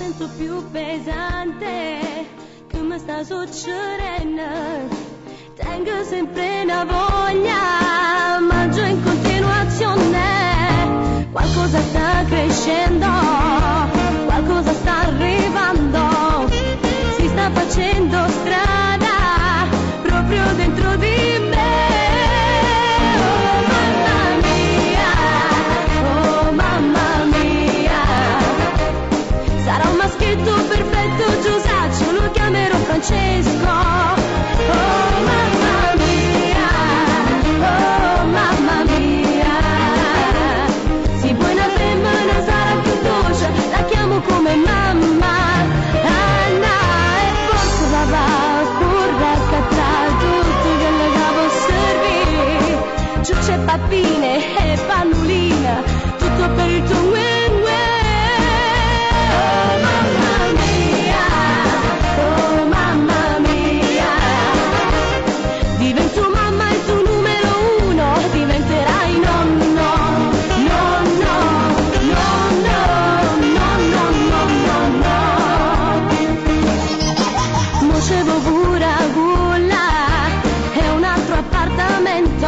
sento più pesante che mi sta succedendo. Tengo sempre una voglia, mangio in continuazione. Qualcosa sta crescendo, qualcosa sta arrivando. Si sta facendo strada proprio dentro di me. Oh mamma mia, sarà un maschietto perfetto, Giusaccio, lo chiamerò Francesco. Oh mamma mia, oh mamma mia, si vuoi una femmina sarà più dolce, la chiamo come mamma. Anna e forse papà, curra cattare tutto quello che posso servire. Ciucce e pappine e pannolina, tutto per il tuo win-win. Oh mamma mia, oh mamma mia, divento mamma e tu numero uno, diventerai nonno, nonno, nonno, nonno, nonno, nonno. Mocevo pure gulla, è un altro appartamento,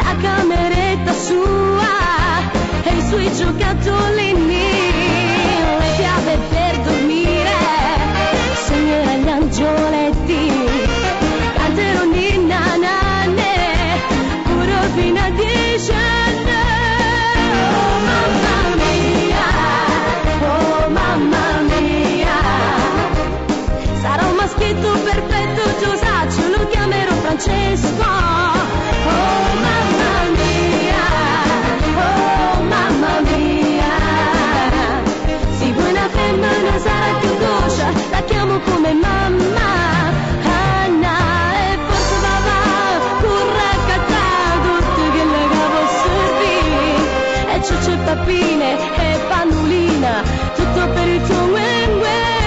la cameretta sua e i suoi giocattolini, le chiavi per dormire, sognerà gli angioletti, canterò ninna nanne, pure fino a 10 anni. Oh mamma mia, oh mamma mia, sarà un maschietto perfetto, Giusaccio, lo chiamerò Francesco. Oh mamma mia, oh mamma mia, si vuoi una femmina sarà più dolce, la chiamo come mamma. Anna e forse papà, curra cattare tutto quello che posso servire. E ciucce e pappine e pannolina, tutto per il tuo win-win.